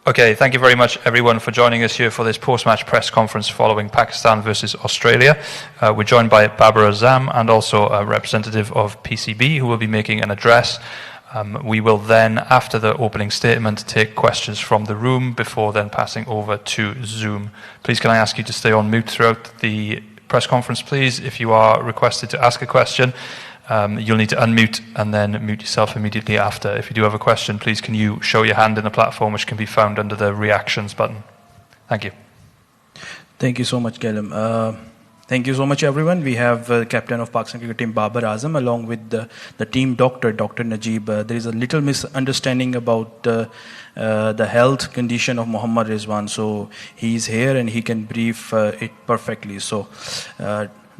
Okay, thank you very much everyone for joining us here for this post-match press conference following Pakistan versus Australia. We're joined by Babar Azam and also a representative of PCB who will be making an address. We will then, after the opening statement, take questions from the room before then passing over to Zoom. Please can I ask you to stay on mute throughout the press conference, please. If you are requested to ask a question, you'll need to unmute and then mute yourself immediately after. If you do have a question, please can you show your hand in the platform, which can be found under the reactions button. Thank you. Thank you so much, Callum. Thank you so much, everyone. We have captain of Pakistan cricket team Babar Azam along with the team doctor, Dr. Najib. There is a little misunderstanding about the health condition of Mohammad Rezwan. So he's here and he can brief it perfectly. So,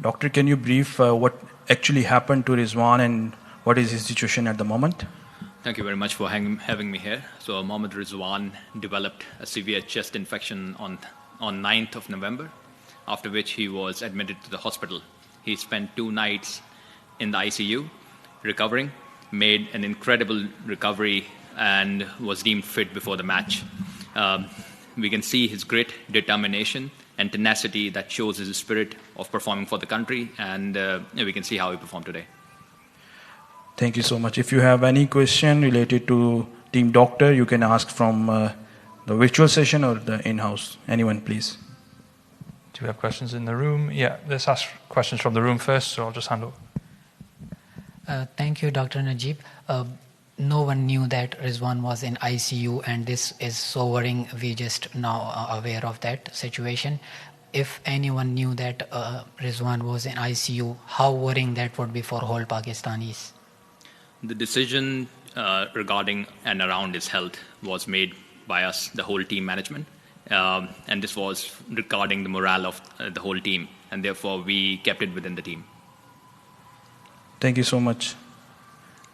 doctor, can you brief what actually happened to Rezwan and what is his situation at the moment? Thank you very much for having me here. So Mohammad Rezwan developed a severe chest infection on 9th of November, after which he was admitted to the hospital. He spent 2 nights in the ICU recovering, made an incredible recovery and was deemed fit before the match. We can see his grit, determination and tenacity that shows his spirit of performing for the country, and we can see how he performed today. Thank you so much. If you have any question related to team doctor, you can ask from the virtual session or the in-house. Anyone, please. Do we have questions in the room? Yeah, let's ask questions from the room first, so I'll just hand over. Thank you, Dr. Najib. No one knew that Rezwan was in ICU, and this is so worrying. We just now are aware of that situation. If anyone knew that Rezwan was in ICU, how worrying that would be for whole Pakistanis? The decision regarding and around his health was made by us, the whole team management. And this was regarding the morale of the whole team, and therefore we kept it within the team. Thank you so much.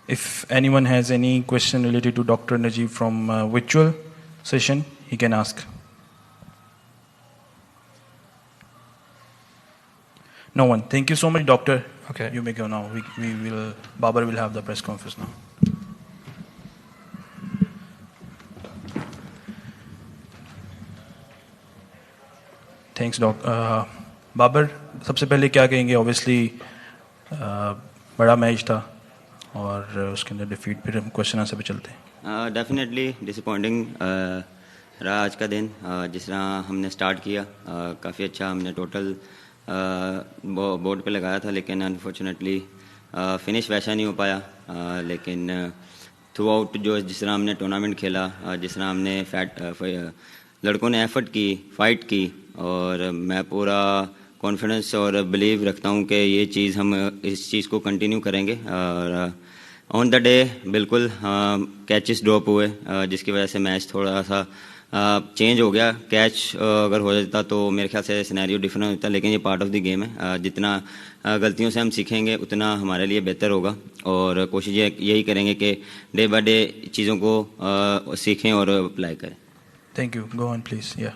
If anyone has any question related to Dr. Najib from virtual session, he can ask. No one. Thank you so much, doctor. Okay. You may go now. Babar will have the press conference now. Thanks, Doc. Babar, सबसे पहले क्या कहेंगे? Obviously, बड़ा match था और उसके अंदर defeat, फिर हम क्वेश्चन आंसर पे चलते हैं. डेफिनेटली डिसअपॉइंटिंग रहा आज का दिन. जिस तरह हमने स्टार्ट किया काफ़ी अच्छा हमने टोटल बोर्ड पे लगाया था, लेकिन अनफॉर्चुनेटली फिनिश वैसा नहीं हो पाया. लेकिन थ्रू आउट जिस तरह हमने टूर्नामेंट खेला, जिस तरह हमने लड़कों ने एफर्ट की, फाइट की, और मैं पूरा कॉन्फिडेंस और बिलीव रखता हूँ कि ये चीज़ हम इस चीज़ को कंटिन्यू करेंगे. और ऑन द डे बिल्कुल कैचेस ड्रॉप हुए, जिसकी वजह से मैच थोड़ा सा चेंज हो गया. कैच अगर हो जाता तो मेरे ख्याल से सिनेरियो डिफरेंट होता, लेकिन ये पार्ट ऑफ द गेम है. जितना गलतियों से हम सीखेंगे उतना हमारे लिए बेहतर होगा, और कोशिश यही करेंगे कि डे बाय डे चीज़ों को सीखें और अप्लाई करें. Thank you. Go on please. या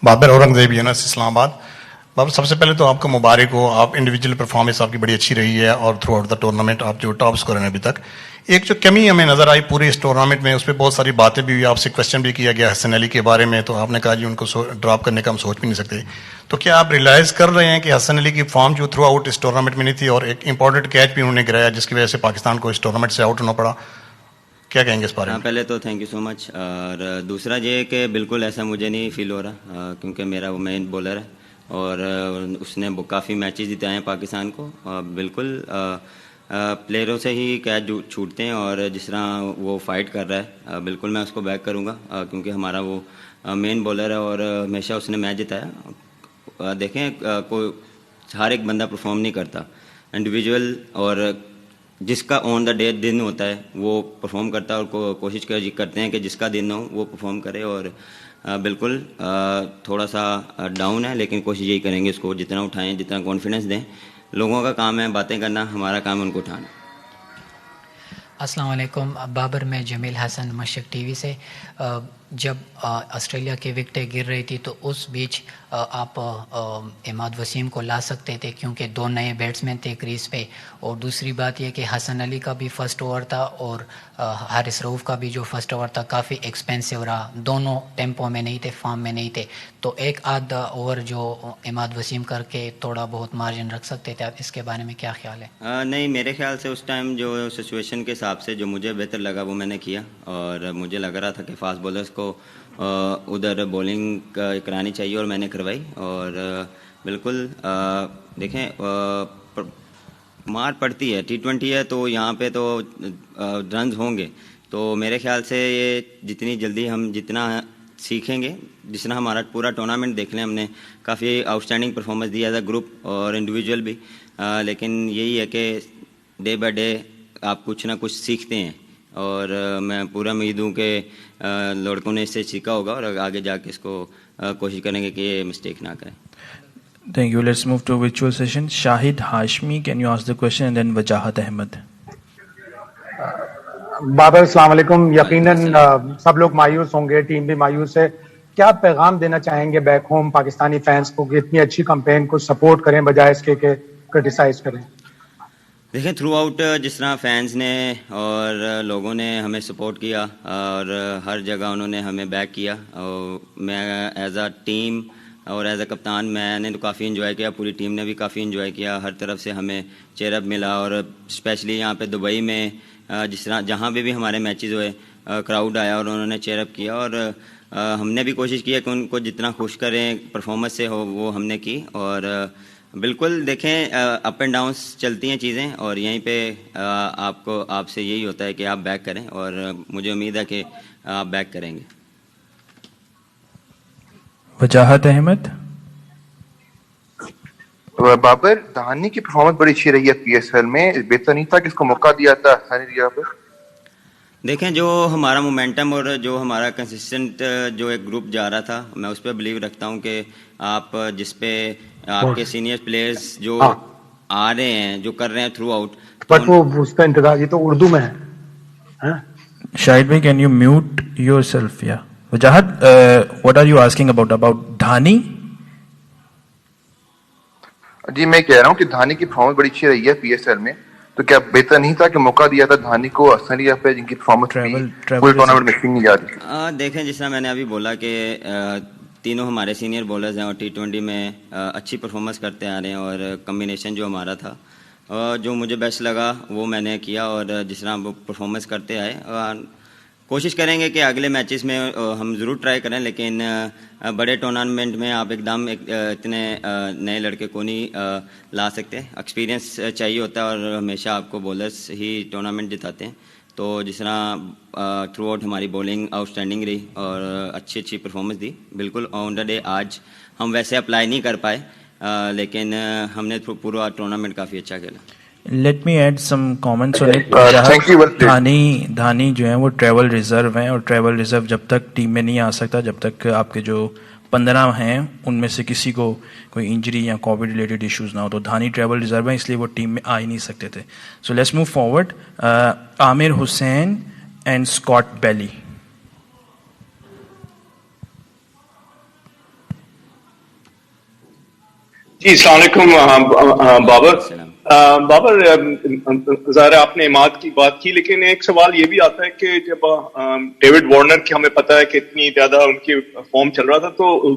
बाबर औरंगजेब यूनस इस्लामाबाद. बाबर, सबसे पहले तो आपको मुबारक हो. आप इंडिविजुअल परफॉर्मेंस आपकी बड़ी अच्छी रही है और थ्रू आउट द टूर्नामेंट आप जो टॉप स्कोर हैं अभी तक. एक जो कमी हमें नजर आई पूरे इस टूर्नामेंट में, उस पर बहुत सारी बातें भी हुई, आपसे क्वेश्चन भी किया गया हसन अली के बारे में, तो आपने कहा जी उनको ड्रॉप करने का हम सोच भी नहीं सकते. तो क्या आप रियलाइज कर रहे हैं कि हसन अली की फॉर्म जो थ्रू आउट इस टूर्नामेंट में नहीं थी, और एक इंपॉर्टेंट कैच भी उन्होंने गिराया जिसकी वजह से पाकिस्तान को इस टूर्नामेंट से आउट होना पड़ा? क्या कहेंगे इस बारे में? पहले तो थैंक यू सो मच. और दूसरा ये कि बिल्कुल ऐसा मुझे नहीं फील हो रहा, क्योंकि मेरा वो मेन बॉलर है और उसने काफ़ी मैचेस जिताए हैं पाकिस्तान को. बिल्कुल प्लेयरों से ही कैच छूटते हैं, और जिस तरह वो फाइट कर रहा है बिल्कुल मैं उसको बैक करूँगा, क्योंकि हमारा वो मेन बॉलर है और हमेशा उसने मैच जिताया. देखें कोई हर एक बंदा परफॉर्म नहीं करता, इंडिविजुअल और जिसका ऑन द डे दिन होता है वो परफॉर्म करता है, और कोशिश करते हैं कि जिसका दिन हो वो परफॉर्म करे. और बिल्कुल थोड़ा सा डाउन है, लेकिन कोशिश यही करेंगे इसको जितना उठाएं, जितना कॉन्फिडेंस दें. लोगों का काम है बातें करना, हमारा काम है उनको उठाना. अस्सलाम वालेकुम. बाबर, मैं जमील हसन मशक टीवी से. जब ऑस्ट्रेलिया की विकेटें गिर रही थी तो उस बीच آپ اماد وسیم کو لا سکتے تھے کیونکہ 2 نئے بیٹسمین تھے کریز پہ. اور دوسری بات یہ کہ حسن علی کا بھی فرسٹ اوور تھا اور حارث رؤوف کا بھی جو فرسٹ اوور تھا کافی ایکسپینسو رہا. دونوں ٹیمپو میں نہیں تھے, فارم میں نہیں تھے. تو ایک آدھا اوور جو اماد وسیم کر کے تھوڑا بہت مارجن رکھ سکتے تھے. آپ اس کے بارے میں کیا خیال ہے؟ نہیں, میرے خیال سے اس ٹائم جو سچویشن کے حساب سے جو مجھے بہتر لگا وہ میں نے کیا, اور مجھے لگ رہا تھا کہ فاسٹ بولرز کو ادھر بولنگ کرانی چاہیے اور میں نے کروائی. اور بالکل دیکھیں مار پڑتی ہے, T20 ہے تو یہاں پہ تو رنز ہوں گے. تو میرے خیال سے یہ جتنی جلدی ہم جتنا سیکھیں گے, جس طرح ہمارا پورا ٹورنامنٹ دیکھ لیں, ہم نے کافی آؤٹ اسٹینڈنگ پرفارمنس دی ایز اے گروپ اور انڈیویجول بھی. لیکن یہی ہے کہ ڈے بائی ڈے آپ کچھ نہ کچھ سیکھتے ہیں, اور میں پورا امید ہوں کہ لڑکوں نے اس سے سیکھا ہوگا اور آگے جا کے اس کو کوشش کریں گے کہ یہ مسٹیک نہ کریں. Thank you. Let's move to virtual session. Shahid Hashmi, can you ask the question, and then Wajahat Ahmed. Babar السلام علیکم. یقیناً سب لوگ مایوس ہوں گے, ٹیم بھی مایوس ہے. کیا پیغام دینا چاہیں گے بیک ہوم پاکستانی فینس کو کہ اتنی اچھی کمپین کو سپورٹ کریں بجائے اس کے کہ کرٹیسائز کریں؟ دیکھیں تھرو آؤٹ جس طرح فینس نے اور لوگوں نے ہمیں سپورٹ کیا اور ہر جگہ انہوں نے ہمیں بیک کیا, اور میں ایز اے ٹیم اور ایز اے کپتان میں نے تو کافی انجوائے کیا, پوری ٹیم نے بھی کافی انجوائے کیا. ہر طرف سے ہمیں چیئر اپ ملا, اور اسپیشلی یہاں پہ دبئی میں جس طرح جہاں پہ بھی ہمارے میچز ہوئے کراؤڈ آیا اور انہوں نے چیئر اپ کیا, اور ہم نے بھی کوشش کی ہے کہ ان کو جتنا خوش کریں پرفارمنس سے ہو وہ ہم نے کی. اور بالکل دیکھیں اپ اینڈ ڈاؤنس چلتی ہیں چیزیں, اور یہیں پہ آپ سے یہی ہوتا ہے کہ آپ بیک کریں, اور مجھے امید ہے کہ آپ بیک کریں گے. وجاہت احمد. بابر, دہانی کی پرفارمنس بڑی اچھی رہی ہے PSL میں, بہتر نہیں تھا کہ اس کو موقع دیا تھا سنی جگہ پہ؟ دیکھیں جو ہمارا مومنٹم اور جو ہمارا کنسسٹنٹ جو ایک گروپ جا رہا تھا, میں اس پہ بلیو رکھتا ہوں کہ آپ جس پہ آپ کے سینئر پلیئرز جو آ رہے ہیں جو کر رہے ہیں تھرو آؤٹ, بٹ وہ اس کا انتظار, یہ تو اردو میں ہے. شاہد بھائی, can you mute yourself? یا Wajahat, what are you asking about Dahani? جی میں کہہ رہا ہوں کہ دھانی کی پرفارمنس بڑی اچھی رہی ہے PSL میں, تو کیا بہتر نہیں تھا کہ موقع دیا تھا دھانی کو سنی جگہ پہ جن کی پرفارمنس پورے ٹورنامنٹ میں نہیں جا رہی؟ دیکھیں جس طرح میں نے ابھی بولا کہ تینوں ہمارے سینئر بولرز ہیں اور T20 میں اچھی پرفارمنس کرتے آ رہے ہیں, اور کمبینیشن جو ہمارا تھا جو مجھے بیسٹ لگا وہ میں نے کیا, اور جس طرح وہ پرفارمنس کرتے آئے. کوشش کریں گے کہ اگلے میچز میں ہم ضرور ٹرائی کریں, لیکن بڑے ٹورنامنٹ میں آپ ایک دم اتنے نئے لڑکے کو نہیں لا سکتے. ایکسپیرینس چاہیے ہوتا ہے, اور ہمیشہ آپ کو بولرز ہی ٹورنامنٹ جتاتے ہیں. تو جس طرح تھرو آؤٹ ہماری بولنگ آؤٹ اسٹینڈنگ رہی اور اچھی پرفارمنس دی. بالکل آن دا ڈے آج ہم ویسے اپلائی نہیں کر پائے, لیکن ہم نے پورا ٹورنامنٹ کافی اچھا کھیلا. Let me add some comments on it. Dahani جو ہیں وہ ٹریول ریزرو ہیں, اور ٹریول ریزرو جب تک ٹیم میں نہیں آ سکتا جب تک آپ کے جو 15 ہیں ان میں سے کسی کو کوئی انجری یا کووڈ ریلیٹڈ ایشوز نہ ہو, تو دھانی ٹریول ریزرو ہیں, اس لیے وہ ٹیم میں آ ہی نہیں سکتے تھے. So let's move forward. Aamir Hussain and Scott Bailey. جی السلام علیکم. بابر ظاہر آپ نے اماد کی بات کی, لیکن ایک سوال یہ بھی آتا ہے کہ جب ڈیوڈ وارنر کی ہمیں پتا ہے کہ اتنی زیادہ ان کی فارم چل رہا تھا, تو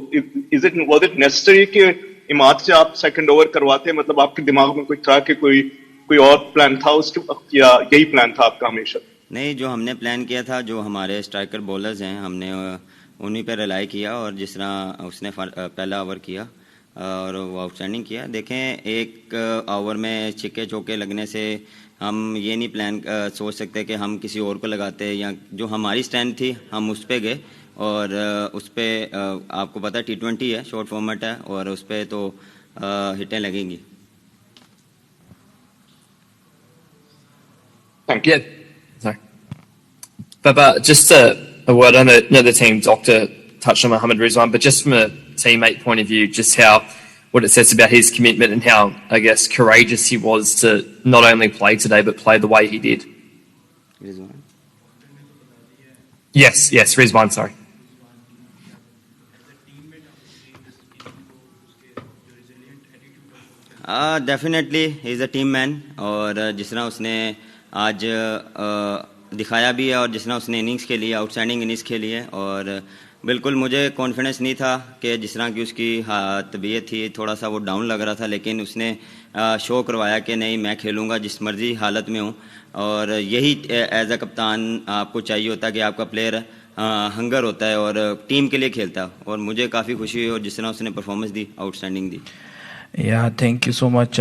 واز اٹ نیسسری کہ اماد سے آپ سیکنڈ اوور کرواتے؟ مطلب آپ کے دماغ میں کوئی تھا کہ کوئی اور پلان تھا اس کے وقت, یا یہی پلان تھا آپ کا ہمیشہ؟ نہیں, جو ہم نے پلان کیا تھا, جو ہمارے اسٹرائکر بولرز ہیں ہم نے انہیں پہ ریلائی کیا, اور جس طرح اس نے پہلا اوور کیا اور وہ آؤٹ اسٹینڈنگ کیا. دیکھیں ایک اوور میں چھکے چوکے لگنے سے ہم یہ نہیں پلان سوچ سکتے کہ ہم کسی اور کو لگاتے, یا جو ہماری اسٹینڈ تھی ہم اس پہ گئے, اور اس پہ آپ کو پتہ ہے T20 ہے, شارٹ فارمیٹ ہے, اور اس پہ تو ہٹیں لگیں گی. Yeah, sorry. But just a word on the team. Doctor touched on Mohammed Rezwan, but just from a teammate point of view, just what it says about his commitment and how, I guess, courageous he was to not only play today but play the way he did. Rezwan? Yes, Rezwan, sorry. Definitely he is a team man, اور جس طرح اس نے آج دکھایا بھی ہے اور جس طرح اس نے اننگس کھیلی ہے, آؤٹ اسٹینڈنگ اننگس کھیلی ہے, اور بالکل مجھے کانفیڈنس نہیں تھا کہ جس طرح کی اس کی طبیعت تھی, تھوڑا سا وہ ڈاؤن لگ رہا تھا, لیکن اس نے شو کروایا کہ نہیں میں کھیلوں گا جس مرضی حالت میں ہوں, اور یہی ایز اے کپتان آپ کو چاہیے ہوتا ہے کہ آپ کا پلیئر ہنگر ہوتا ہے اور ٹیم کے لیے کھیلتا ہے, اور مجھے کافی خوشی ہوئی اور جس طرح اس نے performance the out standing the. Yeah, thank you so much.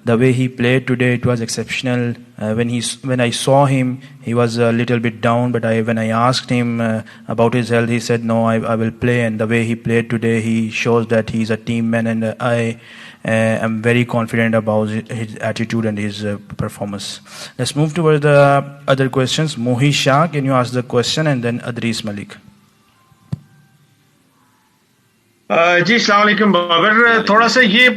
The way he played today, it was exceptional. When I saw him, he was a little bit down. But when I asked him about his health, he said, "No, I will play." And the way he played today, he shows that he's a team man. And I am very confident about his attitude and his performance. Let's move towards the other questions. Mohi Shah, can you ask the question, and then Adris Malik. جی السلام علیکم بابر, تھوڑا سا یہ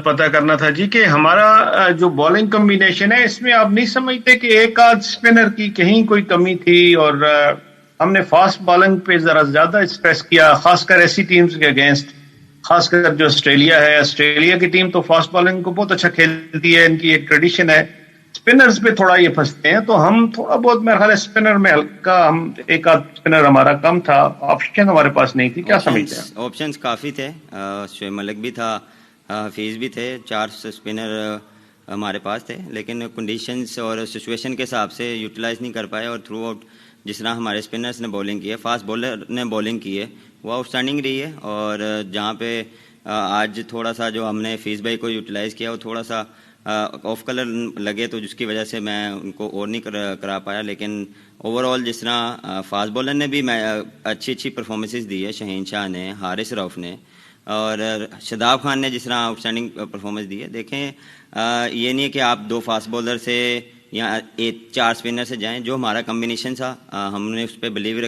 پتہ کرنا تھا جی کہ ہمارا جو بالنگ کمبینیشن ہے اس میں آپ نہیں سمجھتے کہ ایک آدھ اسپنر کی کہیں کوئی کمی تھی, اور ہم نے فاسٹ بالنگ پہ ذرا زیادہ اسٹریس کیا, خاص کر ایسی ٹیمز کے اگینسٹ, خاص کر جو آسٹریلیا ہے. آسٹریلیا کی ٹیم تو فاسٹ بالنگ کو بہت اچھا کھیلتی ہے, ان کی ایک ٹریڈیشن ہے. اسپنرز پہ تھوڑا یہ پھنستے ہیں, تو ہم تھوڑا بہت میرا خیال ہے اسپنر میں ہلکا, ہم ایک آدھ اسپنر ہمارا کم تھا, آپشن ہمارے پاس نہیں تھی. کیا سمجھتے ہیں؟ آپشنز کافی تھے, شعیب ملک بھی تھا, حفیظ بھی تھے, 4 اسپنر ہمارے پاس تھے, لیکن کنڈیشنز اور سچویشن کے حساب سے یوٹیلائز نہیں کر پائے, اور تھرو آؤٹ جس طرح ہمارے اسپنرز نے بولنگ کی ہے, فاسٹ بولر نے بولنگ کی ہے, وہ آؤٹ اسٹینڈنگ رہی ہے. اور جہاں پہ آج تھوڑا سا جو ہم نے حفیظ بھائی کو یوٹیلائز کیا وہ تھوڑا سا آف کلر لگے, تو جس کی وجہ سے میں ان کو اور نہیں کرا پایا, لیکن اوور آل جس طرح فاسٹ بولر نے بھی اچھی پرفارمنسز دی ہے, شہین شاہ نے, حارث رؤف نے, اور شاداب خان نے جس طرح آؤٹ اسٹینڈنگ پرفارمنس دی ہے. دیکھیں یہ نہیں ہے کہ آپ 2 فاسٹ بولر سے یا 4 اسپنر سے جائیں, جو ہمارا کمبینیشن تھا ہم نے اس پہ بلیو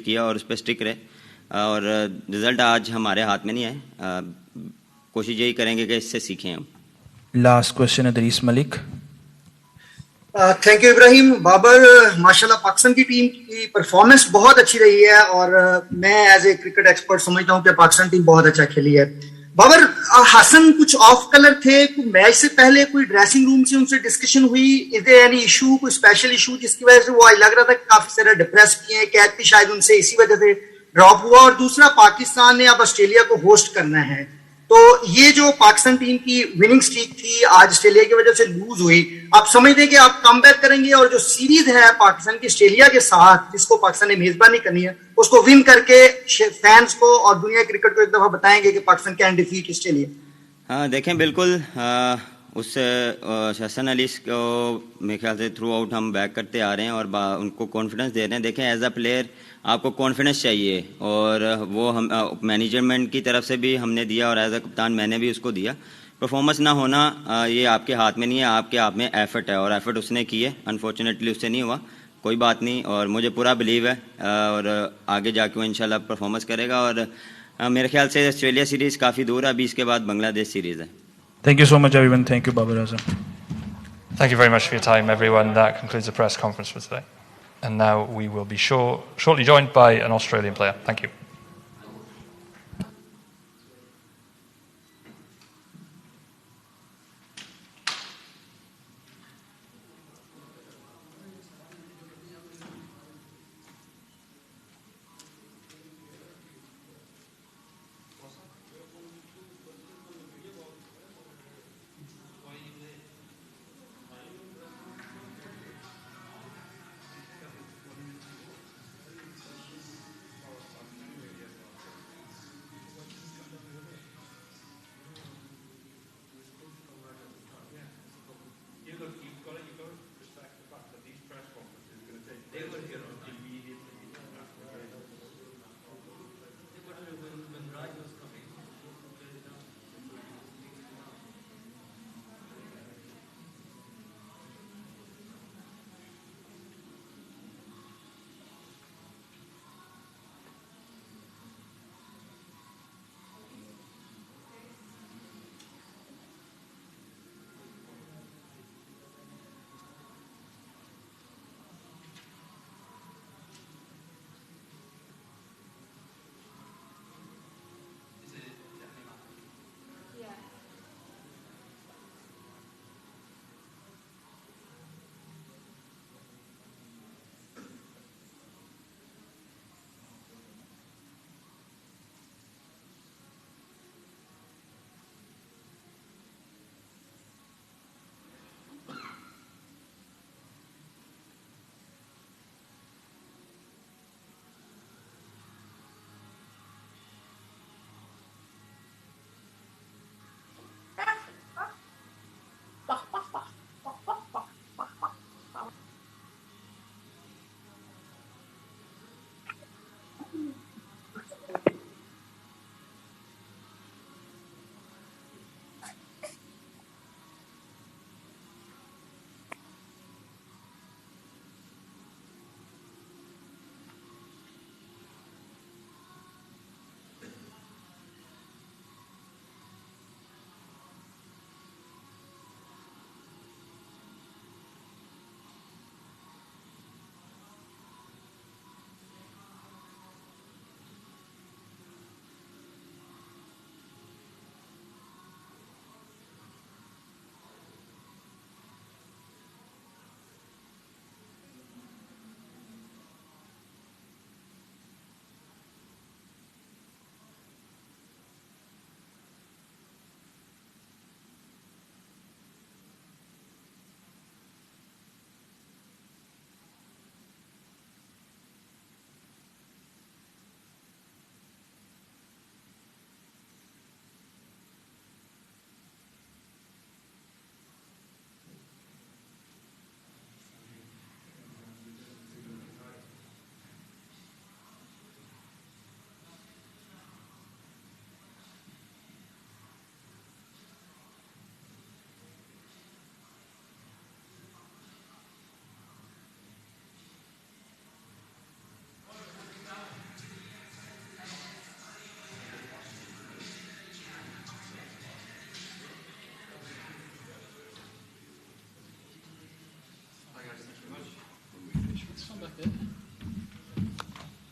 کیا اور اس پہ اسٹک رہے, اور رزلٹ آج ہمارے ہاتھ میں نہیں ہے. کوشش یہی کریں گے کہ اس سے سیکھیں ہم. Last question, Adris Malik. Thank you Ibrahim. Babar, ماشاءاللہ پاکستان کی ٹیم کی پرفارمنس بہت اچھی رہی ہے, اور میں ایز اے کرکٹ ایکسپرٹ سمجھتا ہوں کہ پاکستان ٹیم بہت اچھا کھیلی ہے. بابر, حسن کچھ آف کلر تھے, میچ سے پہلے کوئی ڈریسنگ روم سے ان سے ڈسکشن ہوئی, از دیر اینی ایشو, کوئی اسپیشل ایشو جس کی وجہ سے وہ لگ رہا تھا کہ کافی سارا ڈپریس کیے ہیں, کیچ بھی شاید ان سے اسی وجہ سے ڈراپ ہوا. اور دوسرا, پاکستان نے اب آسٹریلیا کو ہوسٹ کرنا ہے, تو یہ جو پاکستان ٹیم کی وننگ سٹریک تھی آج آسٹریلیا کی وجہ سے لوز ہوئی, آپ سمجھتے ہیں کہ آپ کم بیک کریں گے, اور جو سیریز ہے پاکستان کی آسٹریلیا کے ساتھ جس کو پاکستان نے میزبانی کرنی ہے, اس کو ون کر کے فینس کو اور دنیا کرکٹ کو ایک دفعہ بتائیں گے کہ پاکستان کین ڈیفیٹ آسٹریلیا؟ ہاں دیکھیں, بالکل اس حسن علی کو میرے خیال سے تھرو آؤٹ ہم بیک کرتے آ رہے ہیں اور ان کو کانفیڈنس دے رہے ہیں. دیکھیں ایز اے پلیئر آپ کو کانفیڈنس چاہیے, اور وہ ہم مینیجمنٹ کی طرف سے بھی ہم نے دیا, اور ایز اے کپتان میں نے بھی اس کو دیا. پرفارمنس نہ ہونا یہ آپ کے ہاتھ میں نہیں ہے, آپ کے ہاتھ میں ایفرٹ ہے, اور ایفرٹ اس نے کی ہے. انفارچونیٹلی اس سے نہیں ہوا, کوئی بات نہیں, اور مجھے پورا بلیو ہے, اور آگے جا کے وہ انشاءاللہ پرفارمنس کرے گا. اور میرے خیال سے آسٹریلیا سیریز کافی دور ہے, ابھی اس کے بعد بنگلہ دیش سیریز ہے. Thank you so much, everyone. Thank you, Babar Azam. Thank you very much for your time, everyone. That concludes the press conference for today. And now we will be shortly joined by an Australian player. Thank you.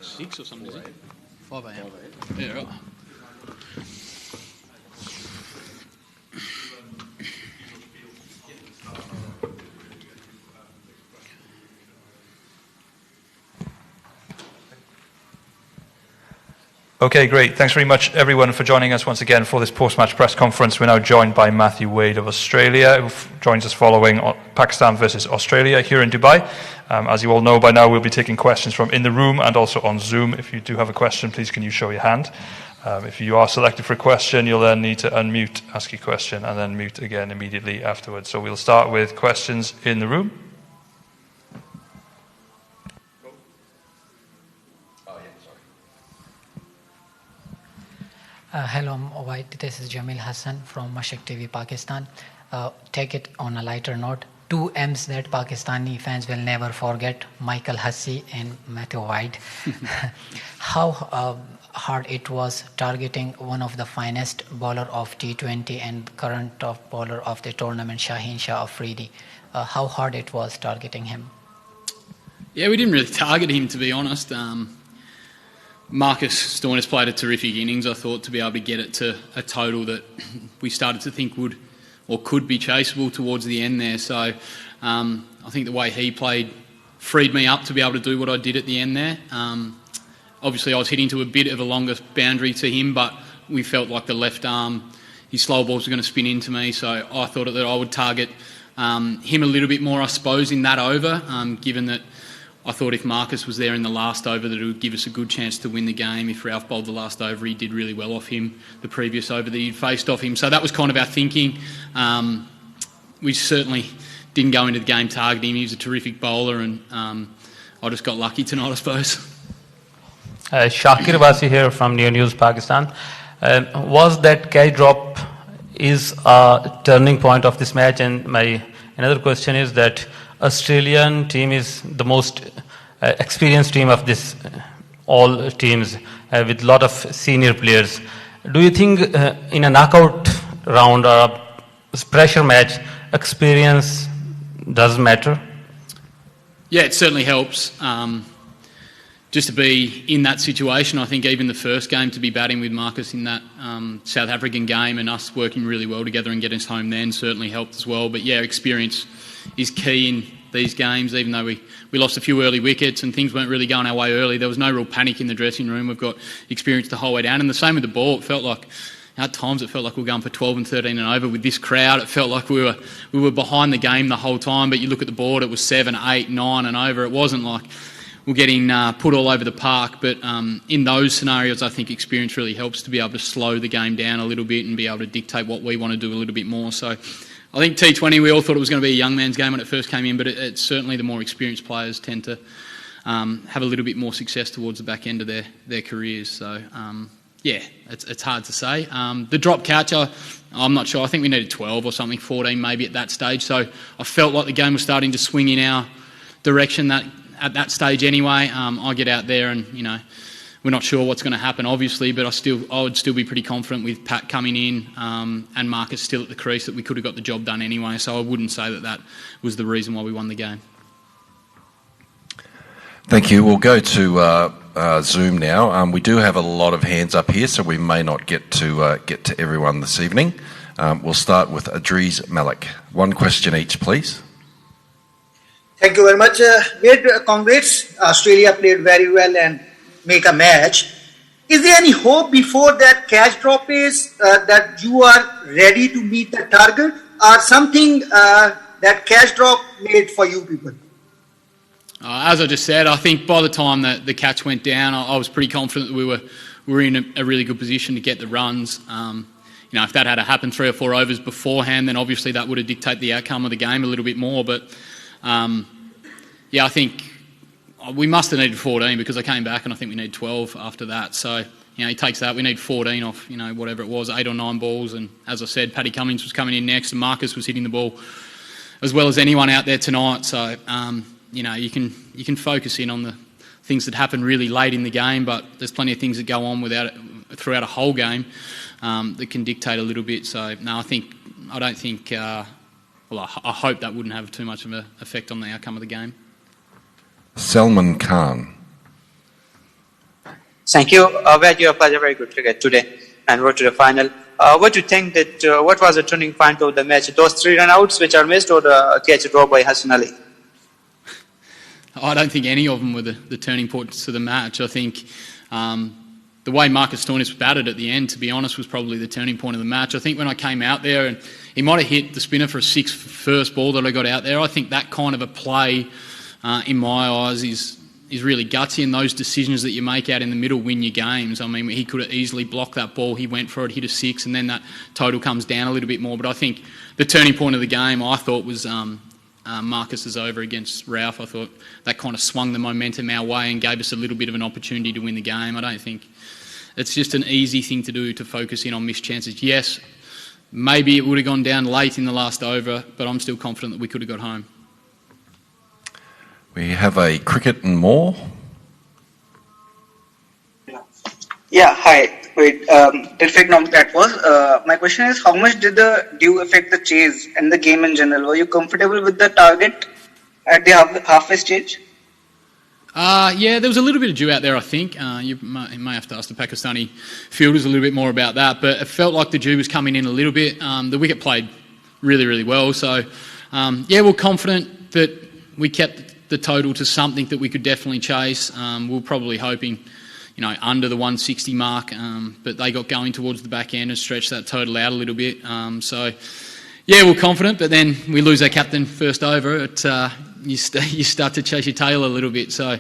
6 or something, is it? 5 a.m. Yeah, right. Okay, great. Thanks very much, everyone, for joining us once again for this post-match press conference. We're now joined by Matthew Wade of Australia, who joins us following Pakistan versus Australia here in Dubai. As you all know by now, we'll be taking questions from in the room and also on Zoom. If you do have a question, please can you show your hand? If you are selected for a question, you'll then need to unmute, ask your question, and then mute again immediately afterwards. So we'll start with questions in the room. Hello, White. This is Jamil Hassan from Mashik TV, Pakistan. Take it on a lighter note. 2 M's that Pakistani fans will never forget: Michael Hussey and Matthew White. How hard it was targeting one of the finest bowler of T20 and current top bowler of the tournament, Shaheen Shah Afridi. How hard it was targeting him? Yeah, we didn't really target him, to be honest. Marcus Stoinis played a terrific innings, I thought, to be able to get it to a total that we started to think would or could be chaseable towards the end there. So I think the way he played freed me up to be able to do what I did at the end there. Obviously, I was hitting to a bit of a longer boundary to him, but we felt like the left arm, his slow balls were going to spin into me, so I thought that I would target him a little bit more, I suppose, in that over, given that I thought if Marcus was there in the last over that it would give us a good chance to win the game. If Ralph bowled the last over, he did really well off him, the previous over that he'd faced off him. So that was kind of our thinking. We certainly didn't go into the game targeting him. He was a terrific bowler, and I just got lucky tonight, I suppose. Shakir Wasi here from News Pakistan. Was that catch drop is a turning point of this match? And my another question is that Australian team is the most experienced team of this all teams with a lot of senior players. Do you think in a knockout round or a pressure match, experience does matter? Yeah, it certainly helps. Just to be in that situation, I think even the first game, to be batting with Marcus in that South African game and us working really well together and getting us home then certainly helped as well. But yeah, experience is key in these games. Even though we lost a few early wickets and things weren't really going our way early, there was no real panic in the dressing room. We've got experience the whole way down. And the same with the ball. It felt like, at times it felt like we were going for 12 and 13 and over with this crowd. It felt like we were behind the game the whole time, but you look at the board, it was 7, 8, 9 and over. It wasn't like we're getting put all over the park, but in those scenarios I think experience really helps to be able to slow the game down a little bit and be able to dictate what we want to do a little bit more. So I think T20, we all thought it was going to be a young man's game when it first came in, but it's certainly the more experienced players tend to have a little bit more success towards the back end of their careers. So yeah, it's hard to say. The drop catch, I'm not sure. I think we needed 12 or something, 14 maybe at that stage. So I felt like the game was starting to swing in our direction at that stage anyway. I get out there and, we're not sure what's going to happen, obviously, but I would still be pretty confident with Pat coming in and Marcus still at the crease that we could have got the job done anyway. So I wouldn't say that was the reason why we won the game. Thank you. We'll go to Zoom now. We do have a lot of hands up here, so we may not get to everyone this evening. We'll start with Adriz Malik. One question each, please. Thank you very much. Congrats. Australia played very well and make a match. Is there any hope before that catch drop is that you are ready to meet the target, or something that catch drop made for you people? As I just said, I think by the time that the catch went down, I was pretty confident that we were in a really good position to get the runs. If that had happened 3 or 4 overs beforehand, then obviously that would have dictated the outcome of the game a little bit more. But I think we must have needed 14 because I came back and I think we need 12 after that. So, he takes that. We need 14 off, whatever it was, 8 or 9 balls. And as I said, Paddy Cummins was coming in next and Marcus was hitting the ball as well as anyone out there tonight. So, you can focus in on the things that happen really late in the game, but there's plenty of things that go on throughout a whole game that can dictate a little bit. So, no, I don't think, I hope that wouldn't have too much of an effect on the outcome of the game. Salman Khan. Thank you. Well, you have played a very good cricket today and rode to the final. What do you think that what was the turning point of the match? Those 3 run-outs which are missed, or the catch dropped by Hassan Ali? I don't think any of them were the turning points to the match. I think the way Marcus Stoinis batted at the end, to be honest, was probably the turning point of the match. I think when I came out there, and he might have hit the spinner for a 6 first ball that I got out there, I think that kind of a play, in my eyes, is really gutsy, and those decisions that you make out in the middle win your games. I mean, he could have easily blocked that ball, he went for it, hit a 6, and then that total comes down a little bit more. But I think the turning point of the game, I thought, was Marcus's over against Ralph. I thought that kind of swung the momentum our way and gave us a little bit of an opportunity to win the game. I don't think it's just an easy thing to do, to focus in on missed chances. Yes, maybe it would have gone down late in the last over, but I'm still confident that we could have got home. We have a cricket and more. Yeah, hi. Wait, perfect knock that was. My question is, how much did the dew affect the chase and the game in general? Were you comfortable with the target at the halfway stage? Yeah, there was a little bit of dew out there, I think. You may have to ask the Pakistani fielders a little bit more about that, but it felt like the dew was coming in a little bit. The wicket played really, really well. So, yeah, we're confident that we kept the total to something that we could definitely chase. We're probably hoping, under the 160 mark, but they got going towards the back end and stretched that total out a little bit. So, yeah, we're confident, but then we lose our captain first over. You start to chase your tail a little bit. So,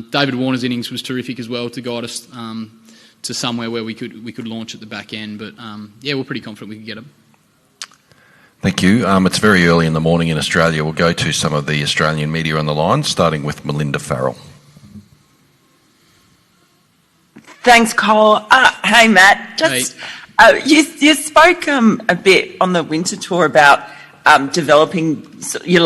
David Warner's innings was terrific as well to guide us to somewhere where we could launch at the back end. But yeah, we're pretty confident we could get them. Thank you. It's very early in the morning in Australia. We'll go to some of the Australian media on the line, starting with Melinda Farrell. Thanks, Cole. Hey, Matt. You spoke a bit on the winter tour about developing your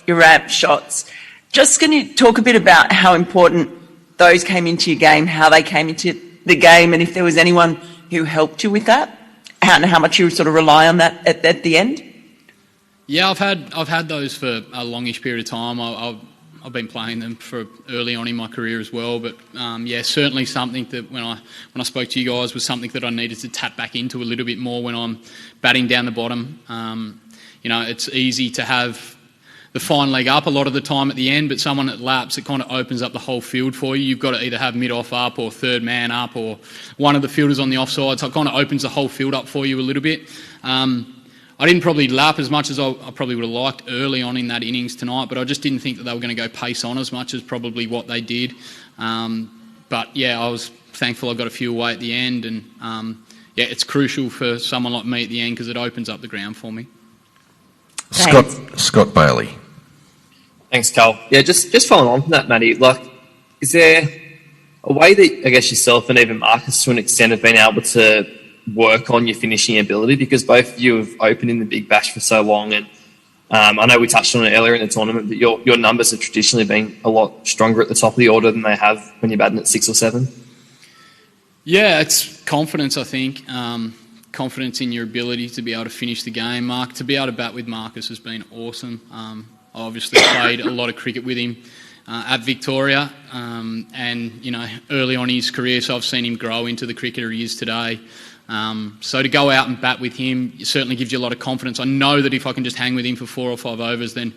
your ramp shots. Just can you talk a bit about how important those came into your game, how they came into the game, and if there was anyone who helped you with that? And how much you sort of rely on that at the end? Yeah, I've had those for a longish period of time. I've been playing them for early on in my career as well. But yeah, certainly something that when I spoke to you guys was something that I needed to tap back into a little bit more when I'm batting down the bottom. It's easy to have the fine leg up a lot of the time at the end, but someone that laps, it kind of opens up the whole field for you. You've got to either have mid-off up or third man up or one of the fielders on the offside, so it kind of opens the whole field up for you a little bit. I didn't probably lap as much as I probably would have liked early on in that innings tonight, but I just didn't think that they were going to go pace on as much as probably what they did. But yeah, I was thankful I got a few away at the end, and yeah, it's crucial for someone like me at the end because it opens up the ground for me. Scott Bailey. Thanks, Carl. Yeah, just following on from that, Matty, is there a way that I guess yourself and even Marcus to an extent have been able to work on your finishing ability? Because both of you have opened in the Big Bash for so long, and I know we touched on it earlier in the tournament, but your numbers have traditionally been a lot stronger at the top of the order than they have when you're batting at 6 or 7. Yeah, it's confidence, I think. Confidence in your ability to be able to finish the game. To be able to bat with Marcus has been awesome. I obviously played a lot of cricket with him at Victoria, and early on in his career, so I've seen him grow into the cricketer he is today. So to go out and bat with him, it certainly gives you a lot of confidence. I know that if I can just hang with him for 4 or 5 overs, then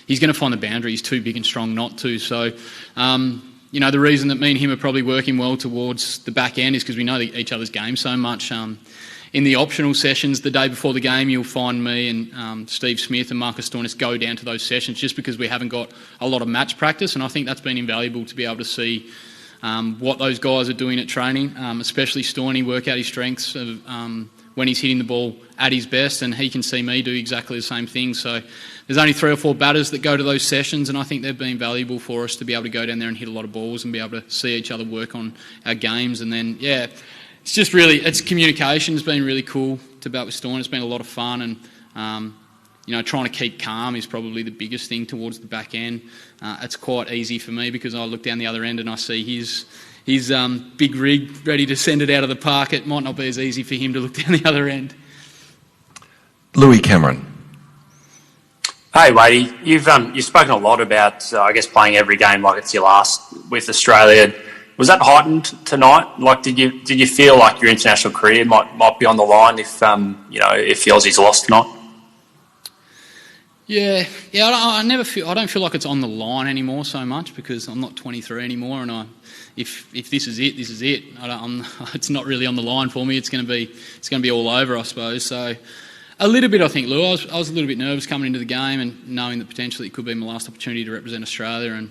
he's going to find the boundary. He's too big and strong not to. So, the reason that me and him are probably working well towards the back end is because we know each other's game so much. In the optional sessions the day before the game, you'll find me and Steve Smith and Marcus Stoinis go down to those sessions just because we haven't got a lot of match practice, and I think that's been invaluable to be able to see what those guys are doing at training, especially Stoinis work out his strengths when he's hitting the ball at his best, and he can see me do exactly the same thing. So there's only 3 or 4 batters that go to those sessions, and I think they've been valuable for us to be able to go down there and hit a lot of balls and be able to see each other work on our games. And then, yeah, it's just really, communication has been really cool to bat with Stoinis. It's been a lot of fun, and trying to keep calm is probably the biggest thing towards the back end. It's quite easy for me because I look down the other end and I see his big rig ready to send it out of the park. It might not be as easy for him to look down the other end. Louis Cameron. Hey, Wadey, you've spoken a lot about, I guess, playing every game like it's your last with Australia. Was that heightened tonight? Like, did you feel like your international career might be on the line if if the Aussies lost tonight? Yeah. I don't feel like it's on the line anymore so much because I'm not 23 anymore, and if this is it, this is it. It's not really on the line for me. It's going to be all over, I suppose. So. A little bit, I think, Lou. I was a little bit nervous coming into the game and knowing that potentially it could be my last opportunity to represent Australia, and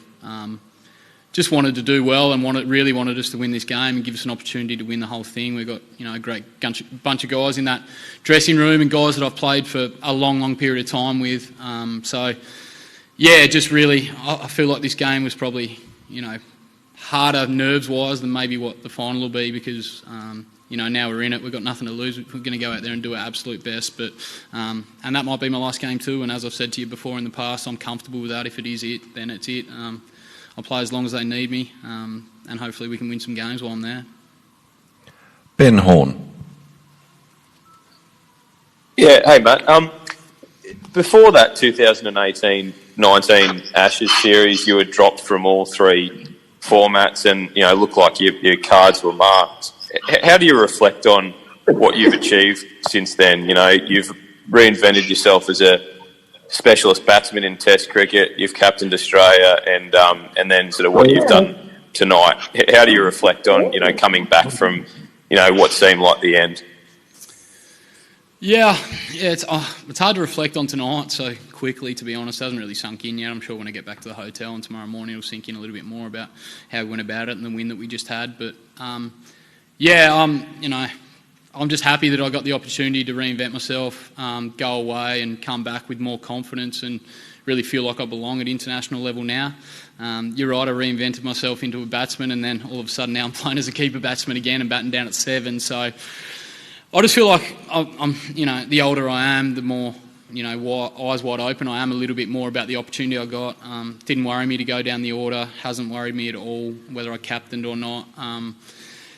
just wanted to do well and really wanted us to win this game and give us an opportunity to win the whole thing. We've got a great bunch of guys in that dressing room and guys that I've played for a long period of time with. So, yeah, just really, I feel like this game was probably harder nerves-wise than maybe what the final will be because. Now we're in it. We've got nothing to lose. We're going to go out there and do our absolute best. But and that might be my last game too. And as I've said to you before in the past, I'm comfortable with that. If it is it, then it's it. I'll play as long as they need me, and hopefully we can win some games while I'm there. Ben Horn. Yeah, hey Matt. Before that 2018-19 Ashes series, you had dropped from all three formats, and looked like your cards were marked. How do you reflect on what you've achieved since then? You've reinvented yourself as a specialist batsman in Test cricket. You've captained Australia, and then sort of what you've done tonight. How do you reflect on coming back from what seemed like the end? Yeah, it's hard to reflect on tonight so quickly, to be honest. It hasn't really sunk in yet. I'm sure when I get back to the hotel and tomorrow morning it'll sink in a little bit more about how we went about it and the win that we just had. But I'm just happy that I got the opportunity to reinvent myself, go away and come back with more confidence and really feel like I belong at international level now. You're right, I reinvented myself into a batsman, and then all of a sudden now I'm playing as a keeper batsman again and batting down at 7. So I just feel like I'm the older I am, the more, eyes wide open I am a little bit more about the opportunity I got. Didn't worry me to go down the order, hasn't worried me at all whether I captained or not.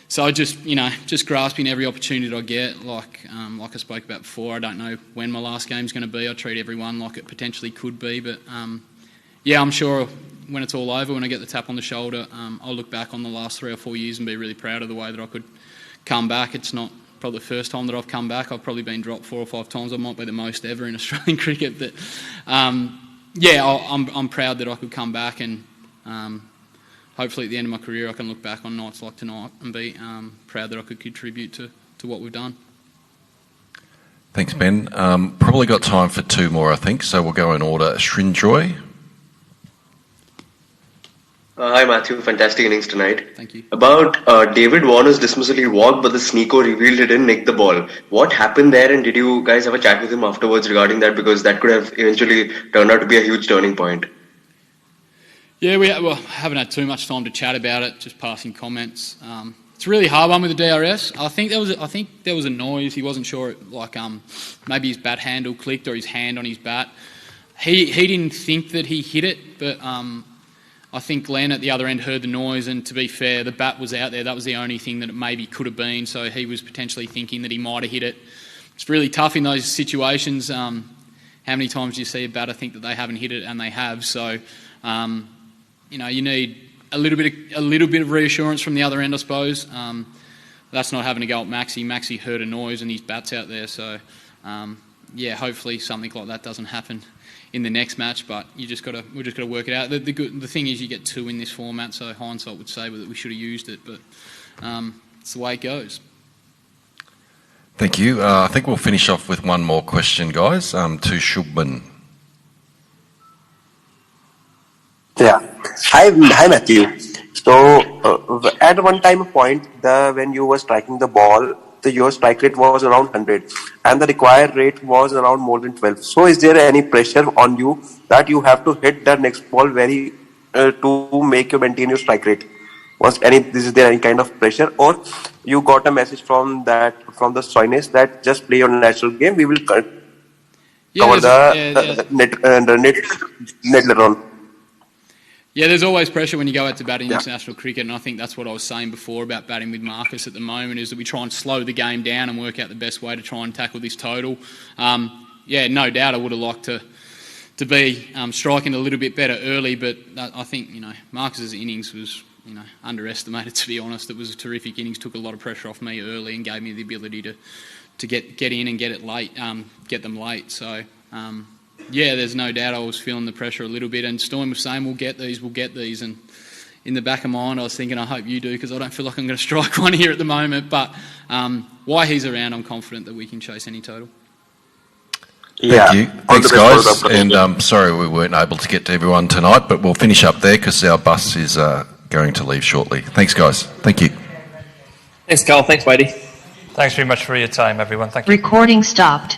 So I just grasping every opportunity that I get, like I spoke about before. I don't know when my last game's going to be. I treat everyone like it potentially could be, but I'm sure when it's all over, when I get the tap on the shoulder, I'll look back on the last 3 or 4 years and be really proud of the way that I could come back. It's not probably the first time that I've come back. I've probably been dropped 4 or 5 times. I might be the most ever in Australian cricket, but I'm proud that I could come back, and hopefully at the end of my career I can look back on nights like tonight and be proud that I could contribute to what we've done. Thanks, Ben. Probably got time for 2 more, I think, so we'll go in order. Srinjoy. Hi Matthew, fantastic innings tonight. Thank you. About David Warner's dismissal, he walked but the sneako revealed he didn't nick the ball. What happened there, and did you guys have a chat with him afterwards regarding that, because that could have eventually turned out to be a huge turning point? Yeah, we haven't had too much time to chat about it, just passing comments. It's a really hard one with the DRS. I think there was a noise. He wasn't sure, maybe his bat handle clicked or his hand on his bat. He didn't think that he hit it, but I think Glenn at the other end heard the noise, and to be fair, the bat was out there. That was the only thing that it maybe could have been, so he was potentially thinking that he might have hit it. It's really tough in those situations. How many times do you see a batter think that they haven't hit it and they have? So, you need a little bit of reassurance from the other end, I suppose. That's not having to go at Maxi. Maxi heard a noise and his bat's out there, so hopefully something like that doesn't happen in the next match, but we've just got to work it out. The thing is, you get 2 in this format, so hindsight would say that we should have used it, but it's the way it goes. Thank you. I think we'll finish off with 1 more question, guys, to Shubman. Yeah. Hi Matthew. So at one time point, when you were striking the ball, your strike rate was around 100 and the required rate was around more than 12. So is there any pressure on you that you have to hit the next ball to make you maintain your strike rate? Is there any kind of pressure, or you got a message from the Soines that just play your natural game, we will cover the net later on? Yeah, there's always pressure when you go out to bat in international cricket, and I think that's what I was saying before about batting with Marcus at the moment, is that we try and slow the game down and work out the best way to try and tackle this total. No doubt I would have liked to to be striking a little bit better early, but I think, Marcus's innings was, underestimated, to be honest. It was a terrific innings, took a lot of pressure off me early and gave me the ability to get in and get it late, get them late. So, there's no doubt I was feeling the pressure a little bit, and Storm was saying, we'll get these, and in the back of my mind I was thinking, I hope you do, because I don't feel like I'm going to strike one here at the moment, but while he's around, I'm confident that we can chase any total. Thank you. Thanks, guys. And sorry we weren't able to get to everyone tonight, but we'll finish up there because our bus is going to leave shortly. Thanks, guys. Thank you. Thanks, Carl. Thanks, Wadey. Thanks very much for your time, everyone. Thank you. Recording stopped.